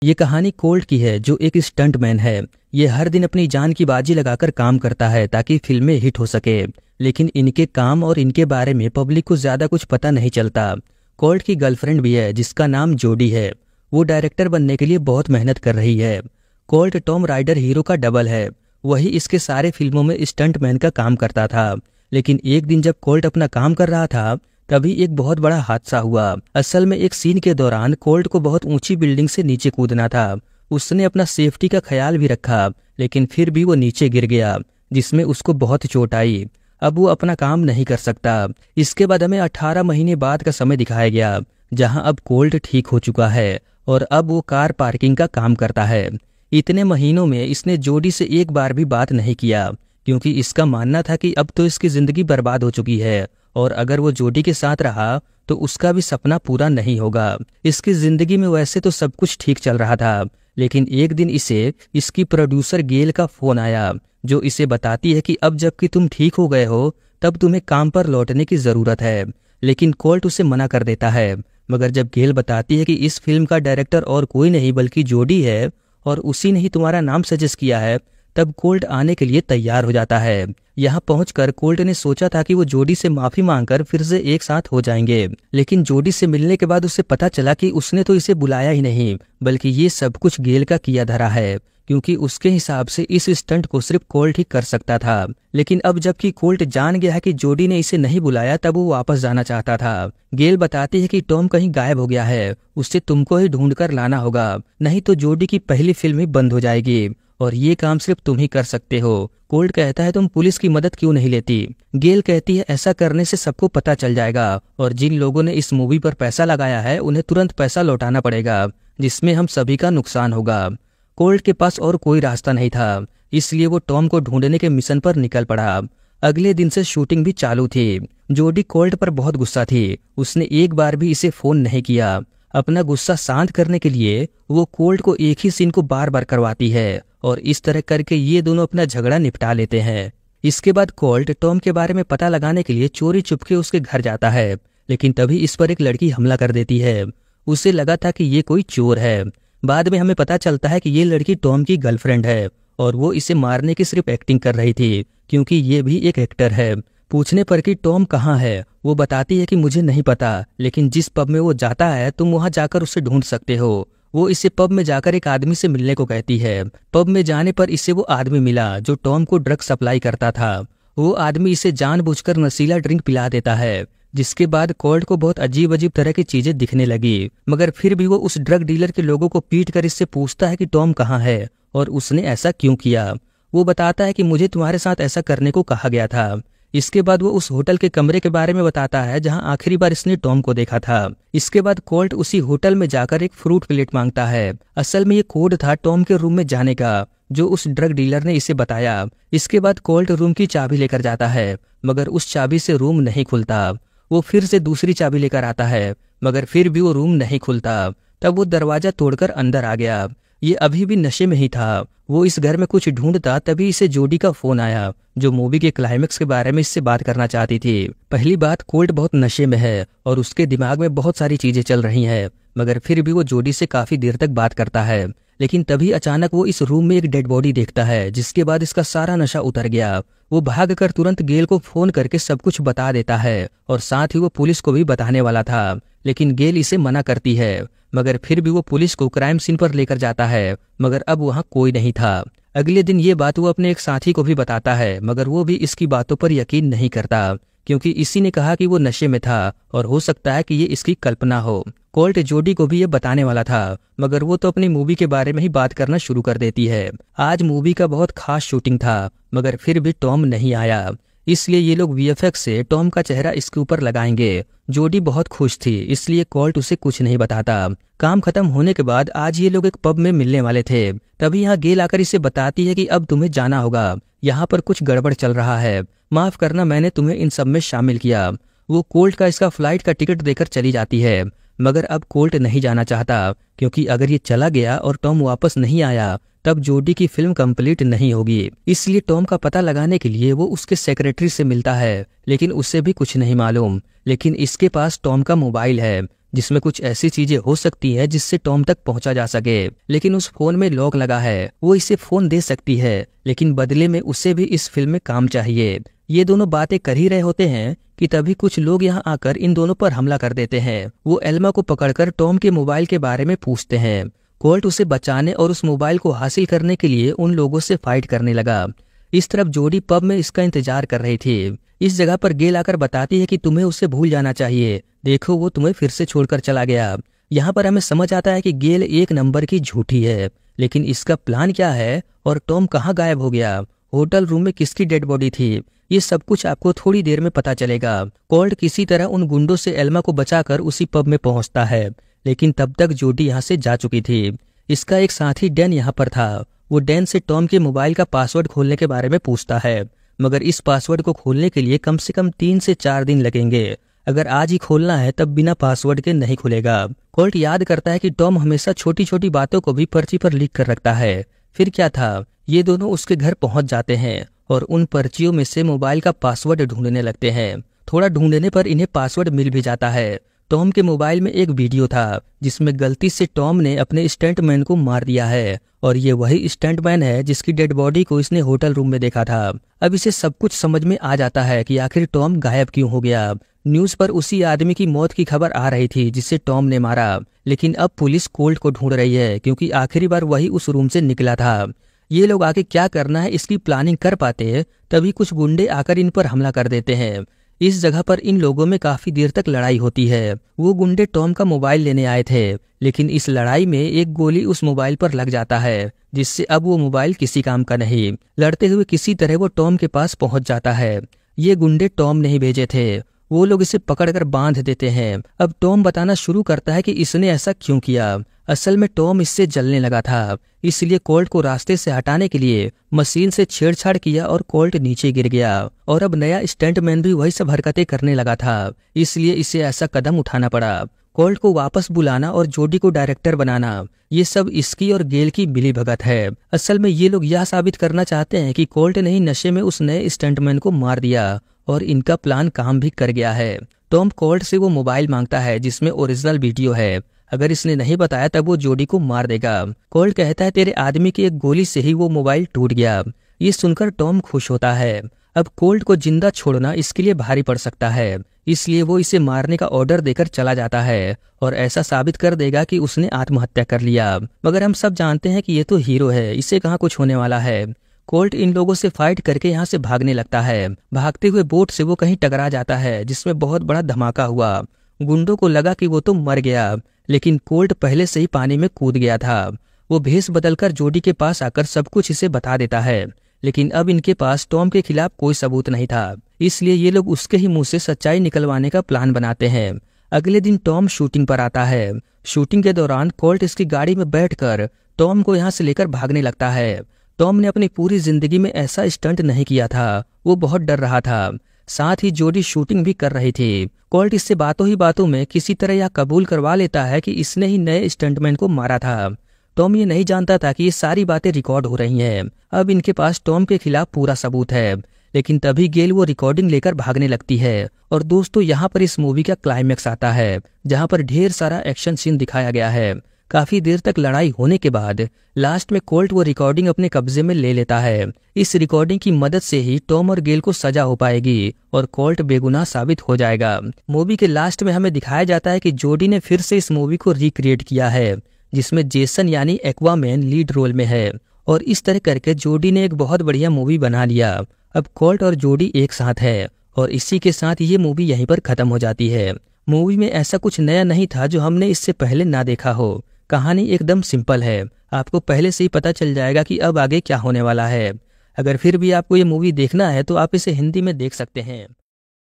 ये कहानी कोल्ट की है जो एक स्टंटमैन है। ये हर दिन अपनी जान की बाजी लगाकर काम करता है ताकि फिल्में हिट हो सके। लेकिन इनके काम और इनके बारे में पब्लिक को ज्यादा कुछ पता नहीं चलता। कोल्ट की गर्लफ्रेंड भी है जिसका नाम जोडी है। वो डायरेक्टर बनने के लिए बहुत मेहनत कर रही है। कोल्ट टॉम राइडर हीरो का डबल है। वही इसके सारे फिल्मों में स्टंटमैन का काम करता था। लेकिन एक दिन जब कोल्ट अपना काम कर रहा था तभी एक बहुत बड़ा हादसा हुआ। असल में एक सीन के दौरान कोल्ट को बहुत ऊंची बिल्डिंग से नीचे कूदना था। उसने अपना सेफ्टी का ख्याल भी रखा लेकिन फिर भी वो नीचे गिर गया जिसमें उसको बहुत चोट आई। अब वो अपना काम नहीं कर सकता। इसके बाद हमें 18 महीने बाद का समय दिखाया गया जहां अब कोल्ट ठीक हो चुका है और अब वो कार पार्किंग का काम करता है। इतने महीनों में इसने जोडी से एक बार भी बात नहीं किया क्योंकि इसका मानना था कि अब तो इसकी जिंदगी बर्बाद हो चुकी है और अगर वो जोडी के साथ रहा तो उसका भी सपना पूरा नहीं होगा। इसकी जिंदगी में वैसे तो सब कुछ ठीक चल रहा था लेकिन एक दिन इसे इसकी प्रोड्यूसर गेल का फोन आया जो इसे बताती है कि अब जबकि तुम ठीक हो गए हो तब तुम्हें काम पर लौटने की जरूरत है। लेकिन कोल्ट उसे मना कर देता है। मगर जब गेल बताती है कि इस फिल्म का डायरेक्टर और कोई नहीं बल्कि जोडी है और उसी ने ही तुम्हारा नाम सजेस्ट किया है तब कोल्ट आने के लिए तैयार हो जाता है। यहाँ पहुंचकर कोल्ट ने सोचा था कि वो जोडी से माफी मांगकर फिर से एक साथ हो जाएंगे। लेकिन जोडी से मिलने के बाद उसे पता चला कि उसने तो इसे बुलाया ही नहीं बल्कि ये सब कुछ गेल का किया धरा है क्योंकि उसके हिसाब से इस स्टंट को सिर्फ कोल्ट ही कर सकता था। लेकिन अब जबकि कोल्ट जान गया है कि जोडी ने इसे नहीं बुलाया तब वो वापस जाना चाहता था। गेल बताती है कि टॉम कहीं गायब हो गया है, उसे तुमको ही ढूंढ कर लाना होगा नहीं तो जोडी की पहली फिल्म ही बंद हो जाएगी और ये काम सिर्फ तुम ही कर सकते हो। कोल्ट कहता है तुम पुलिस की मदद क्यों नहीं लेती। गेल कहती है ऐसा करने से सबको पता चल जाएगा और जिन लोगों ने इस मूवी पर पैसा लगाया है उन्हें तुरंत पैसा लौटाना पड़ेगा जिसमें हम सभी का नुकसान होगा। कोल्ट के पास और कोई रास्ता नहीं था इसलिए वो टॉम को ढूंढने के मिशन पर निकल पड़ा। अगले दिन से शूटिंग भी चालू थी। जोडी कोल्ट पर बहुत गुस्सा थी। उसने एक बार भी इसे फोन नहीं किया। अपना गुस्सा शांत करने के लिए वो कोल्ट को एक ही सीन को बार बार करवाती है और इस तरह करके ये दोनों अपना झगड़ा निपटा लेते हैं। इसके बाद कोल्ट टॉम के बारे में पता लगाने के लिए चोरी चुपके उसके घर जाता है लेकिन तभी इस पर एक लड़की हमला कर देती है। उसे लगा था कि ये कोई चोर है। बाद में हमें पता चलता है कि ये लड़की टॉम की गर्लफ्रेंड है और वो इसे मारने की सिर्फ एक्टिंग कर रही थी क्योंकि ये भी एक एक्टर है। पूछने पर कि टॉम कहाँ है वो बताती है कि मुझे नहीं पता लेकिन जिस पब में वो जाता है तुम वहां जाकर उसे ढूंढ सकते हो। वो इसे पब में जाकर एक आदमी से मिलने को कहती है। पब में जाने पर इसे वो आदमी मिला जो टॉम को ड्रग सप्लाई करता था। वो आदमी इसे जानबूझकर नशीला ड्रिंक पिला देता है जिसके बाद कोल्ट को बहुत अजीब अजीब तरह की चीजें दिखने लगी। मगर फिर भी वो उस ड्रग डीलर के लोगों को पीट कर इससे पूछता है कि टॉम कहाँ है और उसने ऐसा क्यों किया। वो बताता है कि मुझे तुम्हारे साथ ऐसा करने को कहा गया था। इसके बाद वो उस होटल के कमरे के बारे में बताता है जहां आखिरी बार इसने टॉम को देखा था। इसके बाद कोल्ट उसी होटल में जाकर एक फ्रूट प्लेट मांगता है। असल में ये कोड था टॉम के रूम में जाने का जो उस ड्रग डीलर ने इसे बताया। इसके बाद कोल्ट रूम की चाबी लेकर जाता है मगर उस चाबी से रूम नहीं खुलता। वो फिर से दूसरी चाबी लेकर आता है मगर फिर भी वो रूम नहीं खुलता। तब वो दरवाजा तोड़कर अंदर आ गया। ये अभी भी नशे में ही था। वो इस घर में कुछ ढूंढता तभी इसे जोडी का फोन आया जो मूवी के क्लाइमेक्स के बारे में इससे बात करना चाहती थी। पहली बात कोल्ट बहुत नशे में है और उसके दिमाग में बहुत सारी चीजें चल रही हैं मगर फिर भी वो जोडी से काफी देर तक बात करता है। लेकिन तभी अचानक वो इस रूम में एक डेड बॉडी देखता है जिसके बाद इसका सारा नशा उतर गया। वो भागकर तुरंत गेल को फोन करके सब कुछ बता देता है और साथ ही वो पुलिस को भी बताने वाला था लेकिन गेल इसे मना करती है। मगर फिर भी वो पुलिस को क्राइम सीन पर लेकर जाता है मगर अब वहाँ कोई नहीं था। अगले दिन ये बात वो अपने एक साथी को भी बताता है मगर वो भी इसकी बातों पर यकीन नहीं करता क्योंकि इसी ने कहा कि वो नशे में था और हो सकता है कि ये इसकी कल्पना हो। कोल्ट जोडी को भी ये बताने वाला था मगर वो तो अपनी मूवी के बारे में ही बात करना शुरू कर देती है। आज मूवी का बहुत खास शूटिंग था मगर फिर भी टॉम नहीं आया इसलिए ये लोग वीएफएक्स से टॉम का चेहरा इसके ऊपर लगाएंगे। जोडी बहुत खुश थी इसलिए कोल्ट उसे कुछ नहीं बताता। काम खत्म होने के बाद आज ये लोग एक पब में मिलने वाले थे। तभी यहाँ गेल आकर इसे बताती है कि अब तुम्हें जाना होगा, यहाँ पर कुछ गड़बड़ चल रहा है, माफ करना मैंने तुम्हें इन सब में शामिल किया। वो कोल्ट का इसका फ्लाइट का टिकट देकर चली जाती है मगर अब कोल्ट नहीं जाना चाहता क्योंकि अगर ये चला गया और टॉम वापस नहीं आया तब जोडी की फिल्म कंप्लीट नहीं होगी। इसलिए टॉम का पता लगाने के लिए वो उसके सेक्रेटरी से मिलता है लेकिन उससे भी कुछ नहीं मालूम। लेकिन इसके पास टॉम का मोबाइल है जिसमें कुछ ऐसी चीजें हो सकती है जिससे टॉम तक पहुंचा जा सके, लेकिन उस फोन में लॉक लगा है। वो इसे फोन दे सकती है, लेकिन बदले में उसे भी इस फिल्म में काम चाहिए। ये दोनों बातें कर ही रहे होते हैं कि तभी कुछ लोग यहाँ आकर इन दोनों पर हमला कर देते हैं। वो एल्मा को पकड़कर टॉम के मोबाइल के बारे में पूछते हैं। कोल्ट उसे बचाने और उस मोबाइल को हासिल करने के लिए उन लोगों से फाइट करने लगा। इस तरफ जोडी पब में इसका इंतजार कर रही थी। इस जगह पर गेल आकर बताती है कि तुम्हें उससे भूल जाना चाहिए, देखो वो तुम्हें फिर से छोड़कर चला गया। यहाँ पर हमें समझ आता है कि गेल एक नंबर की झूठी है, लेकिन इसका प्लान क्या है और टॉम कहाँ गायब हो गया, होटल रूम में किसकी डेड बॉडी थी, ये सब कुछ आपको थोड़ी देर में पता चलेगा। कोल्ट किसी तरह उन गुंडों से एल्मा को बचाकर उसी पब में पहुंचता है, लेकिन तब तक जोडी यहाँ से जा चुकी थी। इसका एक साथी डैन यहाँ पर था। वो डैन से टॉम के मोबाइल का पासवर्ड खोलने के बारे में पूछता है, मगर इस पासवर्ड को खोलने के लिए कम से कम 3 से 4 दिन लगेंगे। अगर आज ही खोलना है तब बिना पासवर्ड के नहीं खुलेगा। कोल्ट याद करता है कि टॉम हमेशा छोटी छोटी बातों को भी पर्ची पर लिख कर रखता है। फिर क्या था, ये दोनों उसके घर पहुंच जाते हैं और उन पर्चियों में से मोबाइल का पासवर्ड ढूंढने लगते हैं। थोड़ा ढूंढने पर इन्हें पासवर्ड मिल भी जाता है। टॉम के मोबाइल में एक वीडियो था जिसमें गलती से टॉम ने अपने स्टंटमैन को मार दिया है, और ये वही स्टंटमैन है जिसकी डेड बॉडी को इसने होटल रूम में देखा था। अब इसे सब कुछ समझ में आ जाता है कि आखिर टॉम गायब क्यों हो गया। न्यूज पर उसी आदमी की मौत की खबर आ रही थी जिसे टॉम ने मारा, लेकिन अब पुलिस कोल्ट को ढूंढ रही है क्योंकि आखिरी बार वही उस रूम से निकला था। ये लोग आगे क्या करना है इसकी प्लानिंग कर पाते तभी कुछ गुंडे आकर इन पर हमला कर देते हैं। इस जगह पर इन लोगों में काफी देर तक लड़ाई होती है। वो गुंडे टॉम का मोबाइल लेने आए थे, लेकिन इस लड़ाई में एक गोली उस मोबाइल पर लग जाता है, जिससे अब वो मोबाइल किसी काम का नहीं। लड़ते हुए किसी तरह वो टॉम के पास पहुंच जाता है। ये गुंडे टॉम नहीं भेजे थे, वो लोग इसे पकड़कर बांध देते हैं। अब टॉम बताना शुरू करता है कि इसने ऐसा क्यों किया। असल में टॉम इससे जलने लगा था, इसलिए कोल्ट को रास्ते से हटाने के लिए मशीन से छेड़छाड़ किया और कोल्ट नीचे गिर गया। और अब नया स्टंटमैन भी वही सब हरकतें करने लगा था, इसलिए इसे ऐसा कदम उठाना पड़ा। कोल्ट को वापस बुलाना और जोडी को डायरेक्टर बनाना, ये सब इसकी और गेल की मिलीभगत है। असल में ये लोग यह साबित करना चाहते हैं कि कोल्ट ने ही नशे में उस नए स्टंटमैन को मार दिया और इनका प्लान काम भी कर गया है। टॉम कोल्ट से वो मोबाइल मांगता है जिसमें ओरिजिनल वीडियो है। अगर इसने नहीं बताया तब वो जोडी को मार देगा। कोल्ट कहता है तेरे आदमी की एक गोली से ही वो मोबाइल टूट गया। ये सुनकर टॉम खुश होता है। अब कोल्ट को जिंदा छोड़ना इसके लिए भारी पड़ सकता है, इसलिए वो इसे मारने का ऑर्डर देकर चला जाता है और ऐसा साबित कर देगा कि उसने आत्महत्या कर लिया। मगर हम सब जानते हैं कि ये तो हीरो है, इससे कहाँ कुछ होने वाला है। कोल्ट इन लोगों से फाइट करके यहाँ से भागने लगता है। भागते हुए बोट से वो कहीं टकरा जाता है जिसमें बहुत बड़ा धमाका हुआ। गुंडों को लगा कि वो तो मर गया, लेकिन कोल्ट पहले से ही पानी में कूद गया था। वो भेष बदलकर जोडी के पास आकर सब कुछ इसे बता देता है, लेकिन अब इनके पास टॉम के खिलाफ कोई सबूत नहीं था, इसलिए ये लोग उसके ही मुंह से सच्चाई निकलवाने का प्लान बनाते हैं। अगले दिन टॉम शूटिंग पर आता है। शूटिंग के दौरान कोल्ट इसकी गाड़ी में बैठकर टॉम को यहाँ से लेकर भागने लगता है। टॉम ने अपनी पूरी जिंदगी में ऐसा स्टंट नहीं किया था, वो बहुत डर रहा था। साथ ही जोडी शूटिंग भी कर रही थी। कोल्ट इससे बातों ही बातों में किसी तरह यह कबूल करवा लेता है कि इसने ही नए स्टंटमैन को मारा था। टॉम ये नहीं जानता था कि ये सारी बातें रिकॉर्ड हो रही हैं। अब इनके पास टॉम के खिलाफ पूरा सबूत है, लेकिन तभी गेल वो रिकॉर्डिंग लेकर भागने लगती है। और दोस्तों यहाँ पर इस मूवी का क्लाइमैक्स आता है, जहाँ पर ढेर सारा एक्शन सीन दिखाया गया है। काफी देर तक लड़ाई होने के बाद लास्ट में कोल्ट वो रिकॉर्डिंग अपने कब्जे में ले लेता है। इस रिकॉर्डिंग की मदद से ही टॉम और गेल को सजा हो पाएगी और कोल्ट बेगुनाह साबित हो जाएगा। मूवी के लास्ट में हमें दिखाया जाता है कि जोडी ने फिर से इस मूवी को रिक्रिएट किया है, जिसमें जेसन यानी एक्वामैन लीड रोल में है। और इस तरह करके जोडी ने एक बहुत बढ़िया मूवी बना लिया। अब कोल्ट और जोडी एक साथ है और इसी के साथ ये मूवी यहीं पर खत्म हो जाती है। मूवी में ऐसा कुछ नया नहीं था जो हमने इससे पहले ना देखा हो। कहानी एकदम सिंपल है, आपको पहले से ही पता चल जाएगा कि अब आगे क्या होने वाला है। अगर फिर भी आपको ये मूवी देखना है तो आप इसे हिंदी में देख सकते हैं।